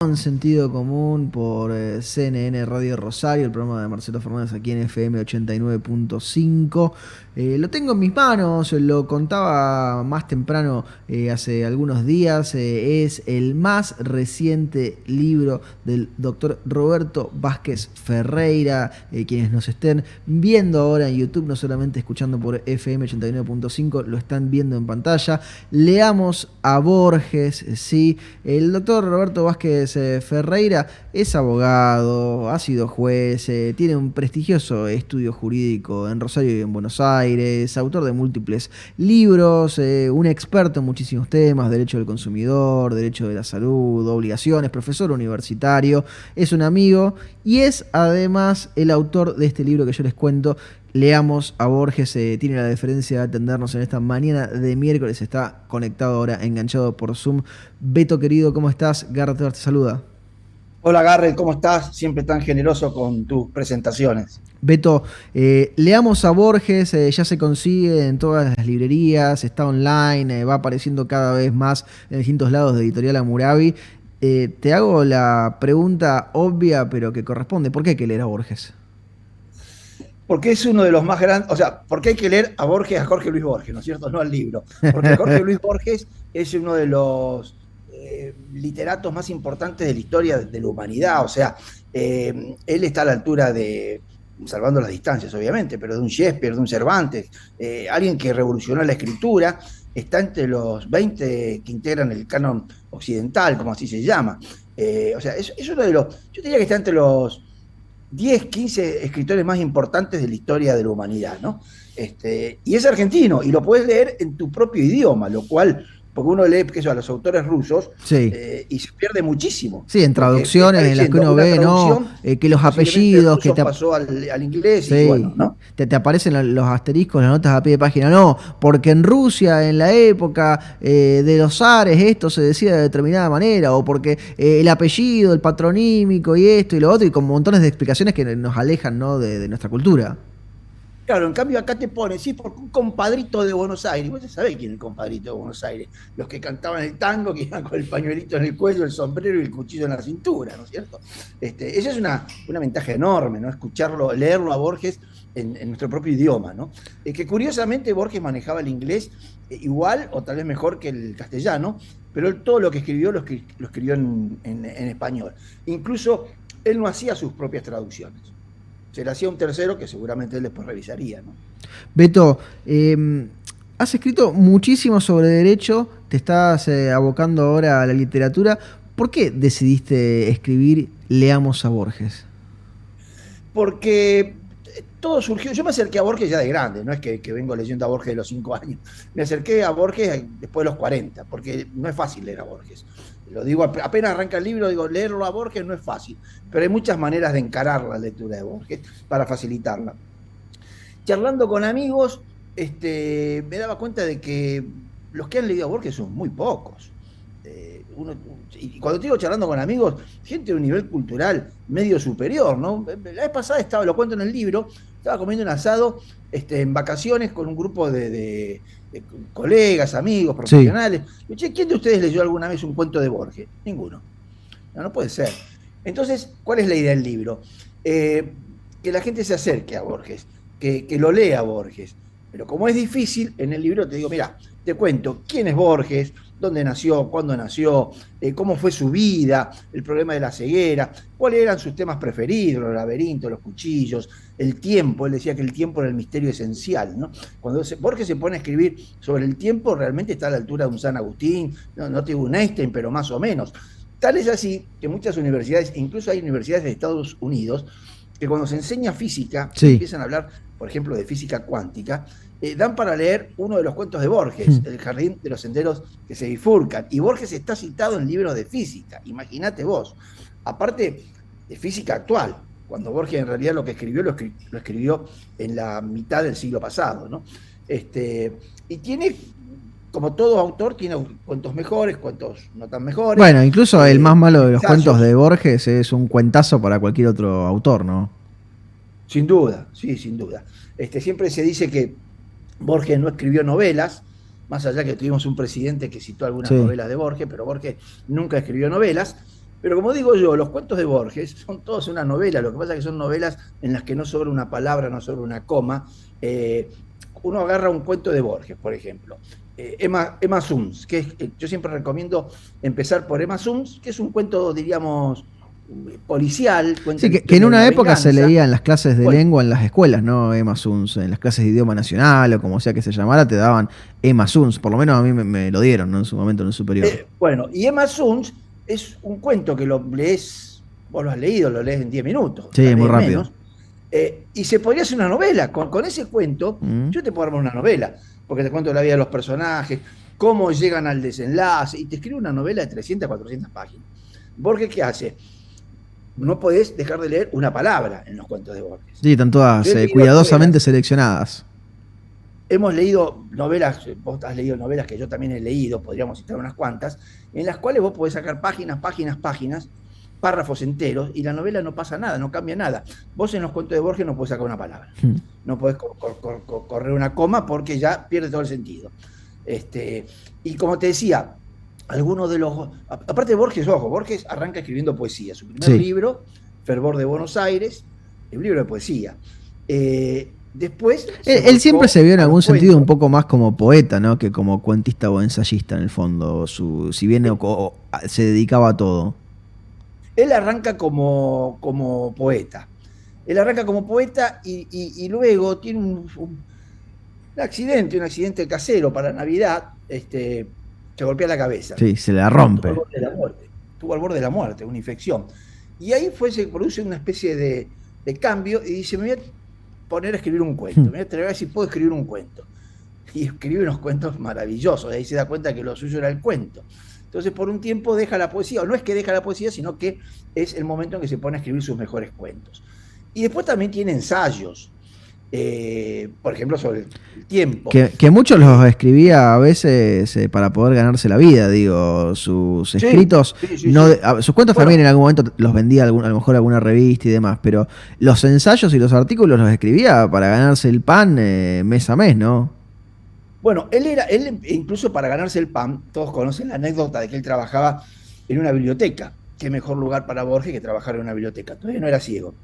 En Sentido Común por CNN Radio Rosario, el programa de Marcelo Fernández aquí en FM 89.5. Lo tengo en mis manos, lo contaba más temprano, hace algunos días. Es el más reciente libro del doctor Roberto Vázquez Ferreira. Quienes nos estén viendo ahora en YouTube, no solamente escuchando por FM 89.5, lo están viendo en pantalla. Leamos a Borges, ¿sí? El doctor Roberto Vázquez Ferreira es abogado, ha sido juez, tiene un prestigioso estudio jurídico en Rosario y en Buenos Aires, autor de múltiples libros, un experto en muchísimos temas: derecho del consumidor, derecho de la salud, obligaciones, profesor universitario, es un amigo y es además el autor de este libro que yo les cuento. Leamos a Borges. Tiene la deferencia de atendernos en esta mañana de miércoles. Está conectado ahora, enganchado por Zoom. Beto, querido, ¿cómo estás? Garrett te saluda. Hola Garrett, ¿cómo estás? Siempre tan generoso con tus presentaciones. Beto, leamos a Borges. Ya se consigue en todas las librerías, está online, va apareciendo cada vez más en distintos lados de Editorial Amurabi. Te hago la pregunta obvia, pero que corresponde. ¿Por qué hay que leer a Borges? Porque es uno de los más grandes, o sea, porque hay que leer a Borges, a Jorge Luis Borges, ¿no es cierto? No al libro. Porque Jorge Luis Borges es uno de los literatos más importantes de la historia de la humanidad. O sea, él está a la altura de, salvando las distancias obviamente, pero de un Shakespeare, de un Cervantes, alguien que revolucionó la escritura. Está entre los 20 que integran el canon occidental, como así se llama. O sea, es uno de los, yo diría que está entre los 10, 15 escritores más importantes de la historia de la humanidad, ¿no? Y es argentino, y lo puedes leer en tu propio idioma, lo cual, porque uno lee a los autores rusos Sí. y se pierde muchísimo, Sí, en porque está traducciones en las que leyendo uno una ve, ¿no? traducción Que que los posiblemente del apellidos, que ruso te, pasó al inglés y bueno, sí, ¿no? te aparecen los asteriscos, las notas a pie de página. No, porque en Rusia, en la época de los zares, esto se decía de determinada manera, o porque el apellido, el patronímico y esto y lo otro, y con montones de explicaciones que nos alejan, ¿no?, de nuestra cultura. Claro, en cambio acá te pone, sí, porque un compadrito de Buenos Aires, vos ya sabés quién es el compadrito de Buenos Aires, los que cantaban el tango, que iban con el pañuelito en el cuello, el sombrero y el cuchillo en la cintura, ¿no es cierto? Esa es una ventaja enorme, ¿no? Escucharlo, leerlo a Borges en nuestro propio idioma, ¿no? Que curiosamente Borges manejaba el inglés igual o tal vez mejor que el castellano, pero él todo lo que escribió lo escribió en español. Incluso él no hacía sus propias traducciones, se le hacía un tercero que seguramente él después revisaría, ¿no? Beto, has escrito muchísimo sobre derecho, te estás abocando ahora a la literatura. ¿Por qué decidiste escribir Leamos a Borges? Porque todo surgió, yo me acerqué a Borges ya de grande, no es que vengo leyendo a Borges de los 5 años, me acerqué a Borges después de los 40, porque no es fácil leer a Borges. Lo digo, apenas arranca el libro, digo, leerlo a Borges no es fácil, pero hay muchas maneras de encarar la lectura de Borges para facilitarla. Charlando con amigos, me daba cuenta de que los que han leído a Borges son muy pocos. Y cuando te digo charlando con amigos, gente de un nivel cultural medio superior, ¿no? La vez pasada estaba, lo cuento en el libro, estaba comiendo un asado en vacaciones con un grupo de colegas, amigos, Sí. profesionales. Y, che, ¿quién de ustedes leyó alguna vez un cuento de Borges? Ninguno. No, no puede ser. Entonces, ¿cuál es la idea del libro? Que la gente se acerque a Borges, que lo lea a Borges. Pero como es difícil, en el libro te digo, mira, te cuento quién es Borges, dónde nació, cuándo nació, cómo fue su vida, el problema de la ceguera, cuáles eran sus temas preferidos, los laberintos, los cuchillos, el tiempo. Él decía que el tiempo era el misterio esencial, ¿no? Cuando Borges se pone a escribir sobre el tiempo, realmente está a la altura de un San Agustín, no te digo un Einstein, pero más o menos. Tal es así que muchas universidades, incluso hay universidades de Estados Unidos, que cuando se enseña física y Sí. empiezan a hablar, por ejemplo, de física cuántica, dan para leer uno de los cuentos de Borges, El jardín de los senderos que se bifurcan. Y Borges está citado en libros de física, imagínate vos. Aparte de física actual, cuando Borges en realidad lo que escribió lo escribió en la mitad del siglo pasado, ¿no? Y tiene, como todo autor, tiene cuentos mejores, cuentos no tan mejores, Bueno, incluso el más malo de los cuentos de ensayos. Borges es un cuentazo para cualquier otro autor, ¿no? Sin duda, sí, sin duda. Siempre se dice que Borges no escribió novelas, más allá que tuvimos un presidente que citó algunas Sí. novelas de Borges, pero Borges nunca escribió novelas. Pero como digo yo, los cuentos de Borges son todos una novela, lo que pasa es que son novelas en las que no sobra una palabra, no sobra una coma. Eh, Uno agarra un cuento de Borges, por ejemplo. Emma Sums, que yo siempre recomiendo empezar por Emma Sums, que es un cuento, diríamos, policial, cuenta Sí, la que en historia de una una época se venganza. leía en las clases de Bueno, lengua en las escuelas, ¿no? Emma Suns, en las clases de idioma nacional o como sea que se llamara, te daban Emma Suns, por lo menos a mí me lo dieron, ¿no? En su momento en el superior. bueno, y Emma Suns es un cuento que lo lees, vos lo has leído, lo lees en 10 minutos, Sí, tal muy vez rápido. menos. Y se podría hacer una novela. Con ese cuento, Mm. yo te puedo armar una novela, porque te cuento la vida de los personajes, cómo llegan al desenlace, y te escribo una novela de 300 400 páginas. Borges, ¿qué hace? No podés dejar de leer una palabra en los cuentos de Borges. Sí, están Yo todas he leído cuidadosamente novelas, seleccionadas. hemos leído novelas, vos has leído novelas que yo también he leído, podríamos citar unas cuantas, en las cuales vos podés sacar páginas, páginas, páginas, párrafos enteros, y la novela no pasa nada, no cambia nada. Vos en los cuentos de Borges no podés sacar una palabra, Mm. no podés correr una coma porque ya pierde todo el sentido. Y como te decía, algunos de los... Aparte de Borges, ojo, Borges arranca escribiendo poesía. Su primer Sí. libro, Fervor de Buenos Aires, es un libro de poesía. Después se Él siempre se volcó vio en a los algún sentido un cuentos. poco más como poeta, ¿no? Que como cuentista o ensayista en el fondo. Si bien se dedicaba a todo. Él arranca como poeta. Él arranca como poeta y luego tiene un accidente casero para Navidad, se golpea la cabeza. Sí, se la Estuvo al rompe. borde de la muerte. Estuvo al borde de la muerte, una infección. Y ahí se produce una especie de cambio y dice, me voy a poner a escribir un cuento, me voy a atrever a ver si puedo escribir un cuento. Y escribe unos cuentos maravillosos, ahí se da cuenta que lo suyo era el cuento. Entonces por un tiempo deja la poesía, o no es que deja la poesía, sino que es el momento en que se pone a escribir sus mejores cuentos. Y después también tiene ensayos, por ejemplo, sobre el tiempo. Que muchos los escribía a veces para poder ganarse la vida, digo. Sus Sí, escritos, sí, sí, no sí. sus cuentos también Bueno, en algún momento los vendía a lo mejor alguna revista y demás, pero los ensayos y los artículos los escribía para ganarse el pan mes a mes, ¿no? Bueno, él incluso para ganarse el pan, todos conocen la anécdota de que él trabajaba en una biblioteca. Qué mejor lugar para Borges que trabajar en una biblioteca. Todavía no era ciego.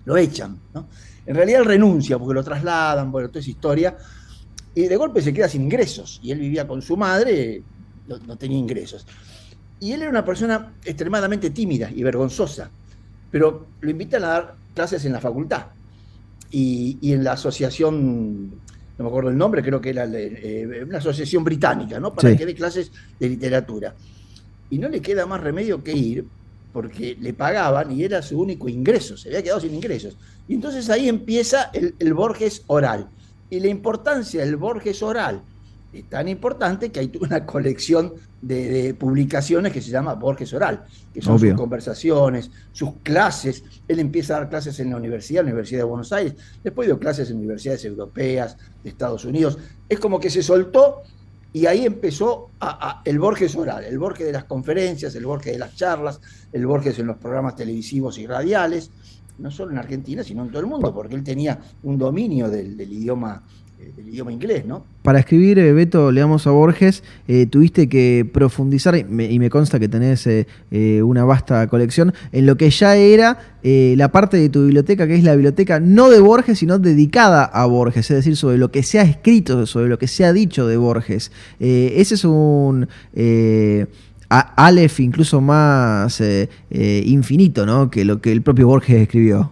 Lo echan, ¿no? En realidad él renuncia porque lo trasladan, bueno, toda esa historia. Y de golpe se queda sin ingresos. Y él vivía con su madre, no tenía ingresos. Y él era una persona extremadamente tímida y vergonzosa. Pero lo invitan a dar clases en la facultad y en la asociación, no me acuerdo el nombre, creo que era una asociación británica, ¿no? Para Sí, que dé clases de literatura. Y no le queda más remedio que ir, porque le pagaban y era su único ingreso, se había quedado sin ingresos. Y entonces ahí empieza el Borges oral. Y la importancia del Borges oral es tan importante que hay una colección de publicaciones que se llama Borges Oral, que son sus obvio. conversaciones, sus clases. Él empieza a dar clases en la Universidad de Buenos Aires, después dio clases en universidades europeas, de Estados Unidos. Es como que se soltó y ahí empezó el Borges oral, el Borges de las conferencias, el Borges de las charlas, el Borges en los programas televisivos y radiales, no solo en Argentina, sino en todo el mundo, porque él tenía un dominio del idioma inglés, ¿no? Para escribir, Beto, leamos a Borges, tuviste que profundizar, y me consta que tenés una vasta colección, en lo que ya era la parte de tu biblioteca, que es la biblioteca no de Borges, sino dedicada a Borges, es decir, sobre lo que se ha escrito, sobre lo que se ha dicho de Borges. Ese es un... Aleph incluso más infinito, ¿no? Que lo que el propio Borges escribió.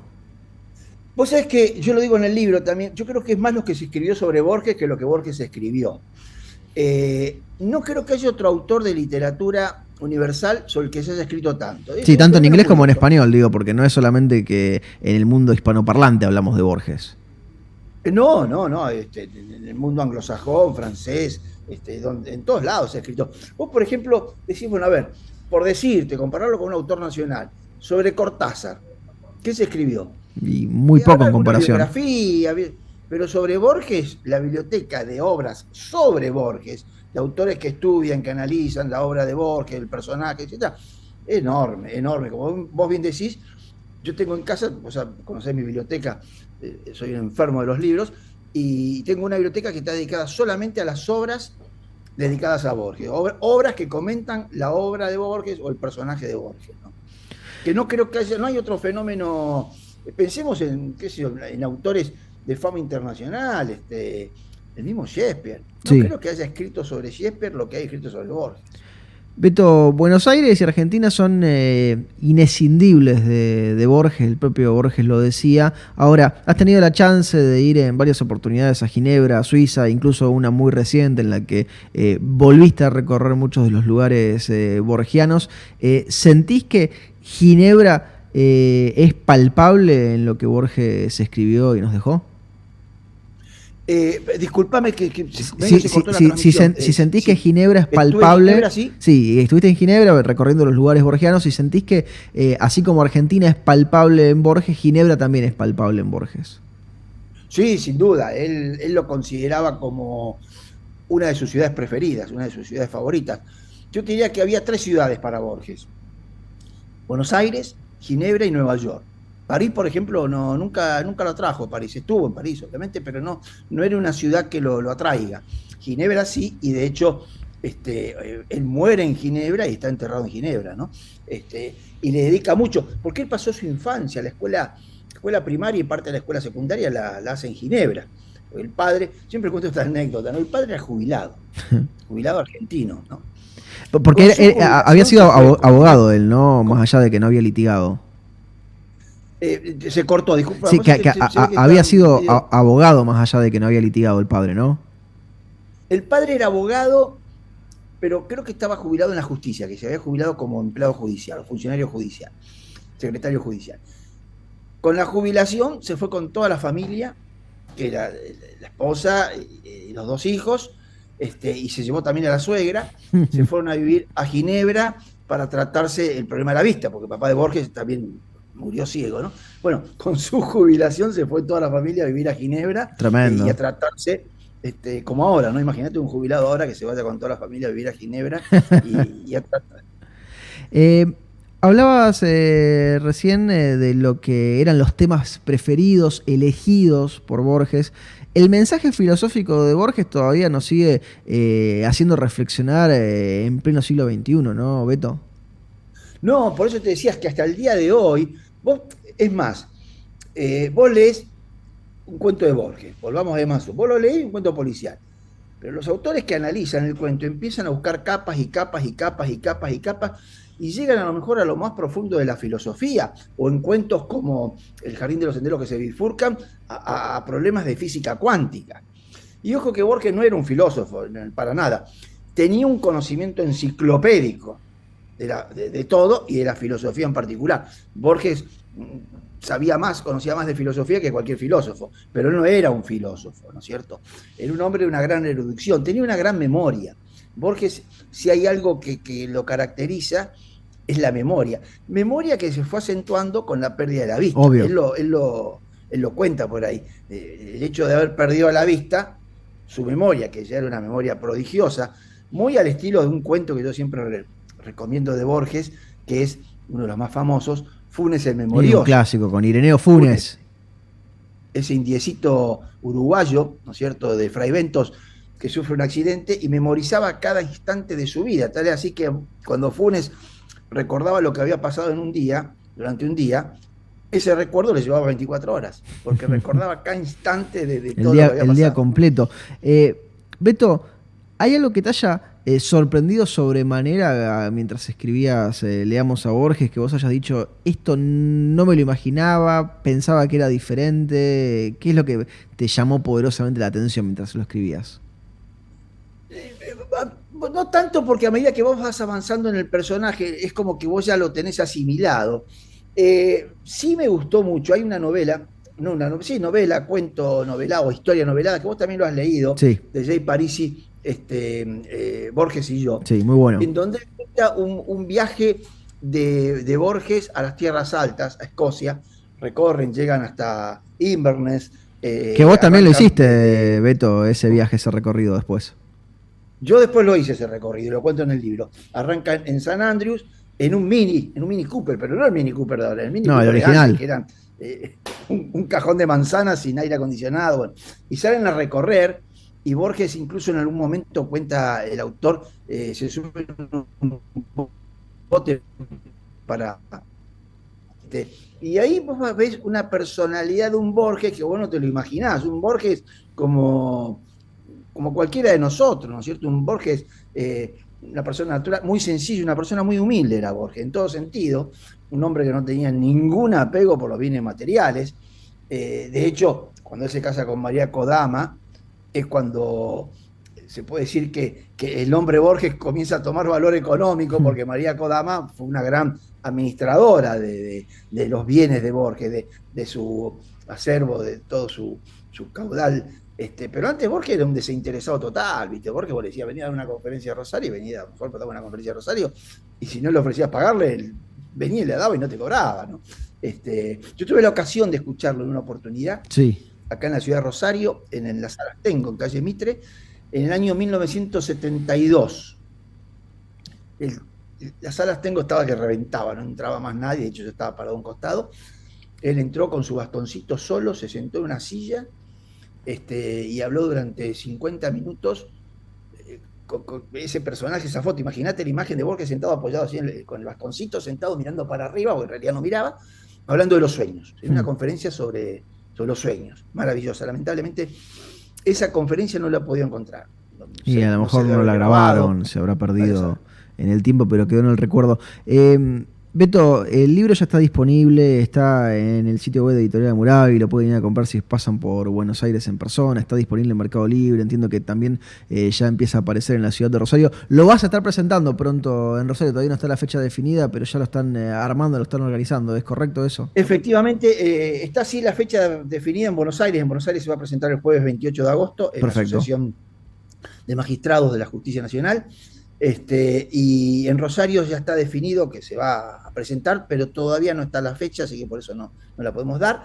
Vos sabés que yo lo digo en el libro también, yo creo que es más lo que se escribió sobre Borges que lo que Borges escribió. No creo que haya otro autor de literatura universal sobre el que se haya escrito tanto. Es Sí, un tanto en fenómeno inglés como en único. español, digo, porque no es solamente que en el mundo hispanoparlante hablamos de Borges. No, no, no, en el mundo anglosajón, francés, en todos lados se ha escrito. Vos, por ejemplo, decís, bueno, a ver, por decirte, compararlo con un autor nacional, sobre Cortázar, ¿qué se escribió? Y muy poco Habrá en alguna comparación. biografía, pero sobre Borges, la biblioteca de obras sobre Borges, de autores que estudian, que analizan la obra de Borges, el personaje, etcétera, enorme, enorme. Como vos bien decís, yo tengo en casa, o sea, conocés mi biblioteca, soy un enfermo de los libros, y tengo una biblioteca que está dedicada solamente a las obras dedicadas a Borges, obras que comentan la obra de Borges o el personaje de Borges, ¿no? Que no creo que haya, no hay otro fenómeno, pensemos en, qué sé yo, en autores de fama internacional, el mismo Shakespeare. No Sí. creo que haya escrito sobre Shakespeare lo que hay escrito sobre Borges. Beto, Buenos Aires y Argentina son inescindibles de Borges, el propio Borges lo decía. Ahora, has tenido la chance de ir en varias oportunidades a Ginebra, a Suiza, incluso una muy reciente en la que volviste a recorrer muchos de los lugares borgianos. ¿Sentís que Ginebra es palpable en lo que Borges escribió y nos dejó? Disculpame que medio se cortó la transmisión. Si sentís que Sí, Ginebra es estuve en palpable, Ginebra, sí. sí, estuviste en Ginebra recorriendo los lugares borgianos y sentís que así como Argentina es palpable en Borges, Ginebra también es palpable en Borges. Sí, sin duda. Él lo consideraba como una de sus ciudades preferidas, una de sus ciudades favoritas. Yo te diría que había tres ciudades para Borges: Buenos Aires, Ginebra y Nueva York. París, por ejemplo, no, nunca lo trajo París. Estuvo en París, obviamente, pero no era una ciudad que lo atraiga. Ginebra sí, y de hecho, él muere en Ginebra y está enterrado en Ginebra, ¿no? Y le dedica mucho, porque él pasó su infancia, la escuela primaria y parte de la escuela secundaria la hace en Ginebra. El padre, siempre cuento esta anécdota, ¿no? El padre era jubilado argentino, ¿no? Porque Con su había jubilación sido se fue, abogado él, ¿no? Más allá de que no había litigado. se cortó, disculpa, Sí, vos se ve que está había sido medio. abogado más allá de que no había litigado el padre, ¿no? El padre era abogado, pero creo que estaba jubilado en la justicia, que se había jubilado como empleado judicial, funcionario judicial, secretario judicial. Con la jubilación se fue con toda la familia, que era la esposa y los dos hijos, y se llevó también a la suegra. Se fueron a vivir a Ginebra para tratarse el problema de la vista, porque papá de Borges también murió ciego, ¿no? Bueno, con su jubilación se fue toda la familia a vivir a Ginebra y a Tremendo. tratarse, como ahora, ¿no? Imagínate un jubilado ahora que se vaya con toda la familia a vivir a Ginebra y a tratar. Eh, hablabas recién de lo que eran los temas preferidos, elegidos por Borges. El mensaje filosófico de Borges todavía nos sigue haciendo reflexionar en pleno siglo XXI, ¿no, Beto? No, por eso te decías que hasta el día de hoy, es más, vos lees un cuento de Borges, volvamos a Masu, vos lo leés un cuento policial, pero los autores que analizan el cuento empiezan a buscar capas y capas y capas y capas y capas y llegan a lo mejor a lo más profundo de la filosofía, o en cuentos como El jardín de los senderos que se bifurcan, a problemas de física cuántica. Y ojo que Borges no era un filósofo, para nada, tenía un conocimiento enciclopédico de todo y de la filosofía en particular. Borges conocía más de filosofía que cualquier filósofo, pero él no era un filósofo, ¿no es cierto? Era un hombre de una gran erudición, tenía una gran memoria. Borges, si hay algo que lo caracteriza, es la memoria. Memoria que se fue acentuando con la pérdida de la vista. Obvio. Él lo cuenta por ahí. El hecho de haber perdido la vista, su memoria, que ya era una memoria prodigiosa, muy al estilo de un cuento que yo siempre recomiendo de Borges, que es uno de los más famosos, Funes el Y un Memorioso. clásico con Ireneo Funes, Funes. ese indiecito uruguayo, ¿no es cierto?, de Fray Ventos, que sufre un accidente y memorizaba cada instante de su vida. Tal es así que cuando Funes recordaba lo que había pasado en un día, durante un día, ese recuerdo le llevaba 24 horas, porque recordaba cada instante de todo lo que había El día pasado, ¿no? completo. Beto, ¿hay algo que te haya sorprendido sobremanera mientras escribías Leamos a Borges, que vos hayas dicho, esto no me lo imaginaba, pensaba que era diferente? ¿Qué es lo que te llamó poderosamente la atención mientras lo escribías? No tanto porque a medida que vos vas avanzando en el personaje es como que vos ya lo tenés asimilado. Sí me gustó mucho, hay una novela, no una sí, novela, cuento novelado o historia novelada, que vos también lo has leído, Sí, de Jay Parisi, Borges y yo, sí, muy bueno. en donde cuenta un viaje de Borges a las tierras altas, a Escocia, recorren, llegan hasta Inverness, Que vos también lo arrancan hiciste, Beto, ese viaje, ese recorrido después. Yo después lo hice ese recorrido, lo cuento en el libro. Arranca en San Andrews en un Mini Cooper, pero no el Mini Cooper de ahora, el Mini No, el Cooper de antes, original. que eran un cajón de manzanas sin aire acondicionado. Bueno, y salen a recorrer y Borges incluso en algún momento cuenta el autor, se sube en un bote para... y ahí vos ves una personalidad de un Borges que vos no te lo imaginás, un Borges como cualquiera de nosotros, ¿no es cierto? Un Borges, una persona natural, muy sencilla, una persona muy humilde era Borges, en todo sentido, un hombre que no tenía ningún apego por los bienes materiales. De hecho, cuando él se casa con María Kodama, es cuando se puede decir que el hombre Borges comienza a tomar valor económico, porque María Kodama fue una gran administradora de los bienes de Borges, de su acervo, de todo su caudal. Pero antes Borges era un desinteresado total, ¿viste? Borges vos le decía, venía a dar una conferencia a Rosario, y venía a lo mejor para dar una conferencia a Rosario, y si no le ofrecías pagarle, él venía y le daba y no te cobraba, ¿no? Yo tuve la ocasión de escucharlo en una oportunidad, Sí. acá en la ciudad de Rosario, en la Sala Tengo, en calle Mitre, en el año 1972. El, las salas Tengo estaba que reventaba, no entraba más nadie, de hecho yo estaba parado a un costado. Él entró con su bastoncito solo, se sentó en una silla y habló durante 50 minutos con ese personaje, esa foto. Imagínate la imagen de Borges sentado apoyado así con el bastoncito, sentado mirando para arriba, porque en realidad no miraba, hablando de los sueños. En una conferencia sobre los sueños, maravillosa. Lamentablemente, esa conferencia no la he podido encontrar. Y a lo mejor no no la grabaron, se habrá perdido en el tiempo, pero quedó en el recuerdo. Beto, el libro ya está disponible, está en el sitio web de Editorial Murabi, lo pueden ir a comprar si pasan por Buenos Aires en persona, está disponible en Mercado Libre, entiendo que también ya empieza a aparecer en la ciudad de Rosario. Lo vas a estar presentando pronto en Rosario, todavía no está la fecha definida, pero ya lo están armando, lo están organizando, ¿es correcto eso? Efectivamente, está así la fecha definida en Buenos Aires. En Buenos Aires se va a presentar el jueves 28 de agosto en la Perfecto. Asociación de Magistrados de la Justicia Nacional. Y en Rosario ya está definido que se va a presentar, pero todavía no está la fecha, así que por eso no la podemos dar.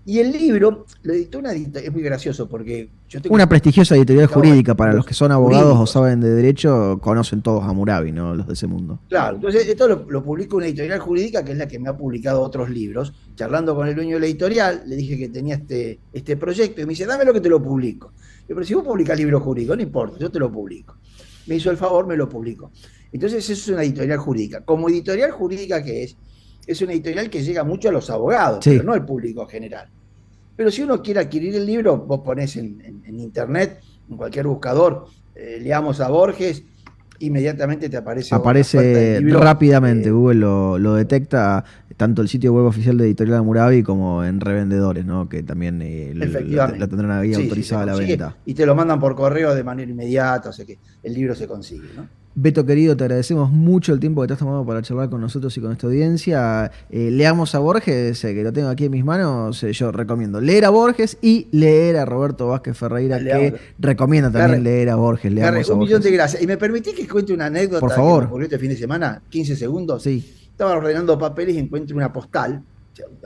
Y el libro lo editó una editorial, es muy gracioso porque yo tengo una prestigiosa editorial jurídica, para los que son abogados jurídicos. o saben de derecho, conocen todos a Murabi, ¿no? Los de ese mundo. Claro, entonces esto lo publica una editorial jurídica que es la que me ha publicado otros libros. Charlando con el dueño de la editorial, le dije que tenía este proyecto y me dice, dame lo que te lo publico. Yo, pero si vos publicás libros jurídicos, no importa, yo te lo publico. Me hizo el favor, me lo publicó. Entonces eso es una editorial jurídica. Como editorial jurídica que es una editorial que llega mucho a los abogados, Sí. pero no al público general. Pero si uno quiere adquirir el libro, vos ponés en internet, en cualquier buscador, leamos a Borges, inmediatamente te aparece Aparece rápidamente, Google lo detecta, tanto el sitio web oficial de Editorial Murabi como en revendedores, ¿no? Que también la tendrán ahí autorizada la venta. Y te lo mandan por correo de manera inmediata, o sea que el libro se consigue, ¿no? Beto querido, te agradecemos mucho el tiempo que te has tomado para charlar con nosotros y con esta audiencia. Leamos a Borges, que lo tengo aquí en mis manos. Yo recomiendo leer a Borges y leer a Roberto Vázquez Ferreira, que recomienda también leer a Borges. Leamos a un Borges. millón de gracias. Y me permitís que cuente una anécdota por favor. que me ocurrió este fin de semana, 15 segundos. Sí. Estaba ordenando papeles y encuentro una postal.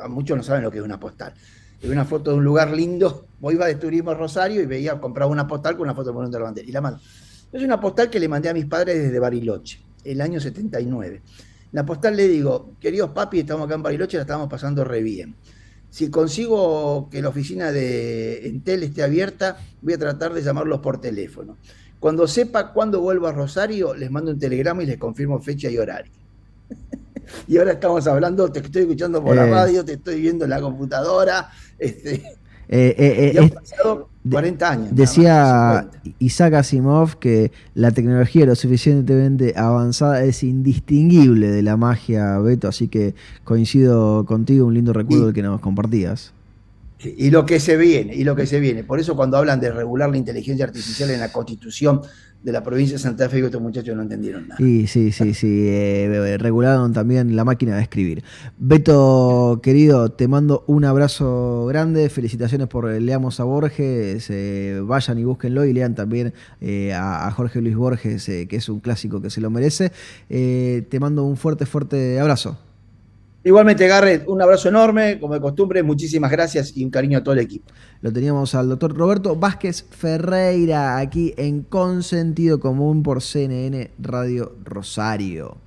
Muchos no saben lo que es una postal. Es una foto de un lugar lindo. Vos iba de turismo a Rosario y veía, compraba una postal con una foto de Monumento a la Bandera. Y la mando. Es una postal que le mandé a mis padres desde Bariloche, el año 79. La postal le digo, queridos papi, estamos acá en Bariloche, la estamos pasando re bien. Si consigo que la oficina de Entel esté abierta, voy a tratar de llamarlos por teléfono. Cuando sepa cuándo vuelvo a Rosario, les mando un telegrama y les confirmo fecha y horario. Y ahora estamos hablando, te estoy escuchando por la radio, te estoy viendo en la computadora. Y han pasado 40 años. Decía Isaac Asimov que la tecnología lo suficientemente avanzada es indistinguible de la magia, Beto, así que coincido contigo, un lindo recuerdo el que nos compartías. Y lo que se viene, Por eso cuando hablan de regular la inteligencia artificial en la Constitución de la provincia de Santa Fe, estos muchachos no entendieron nada. Y sí, regularon también la máquina de escribir. Beto, querido, te mando un abrazo grande, felicitaciones por Leamos a Borges, vayan y búsquenlo y lean también a Jorge Luis Borges, que es un clásico que se lo merece. Te mando un fuerte abrazo. Igualmente, Garrett, un abrazo enorme, como de costumbre, muchísimas gracias y un cariño a todo el equipo. Lo teníamos al doctor Roberto Vázquez Ferreira aquí en Consentido Común por CNN Radio Rosario.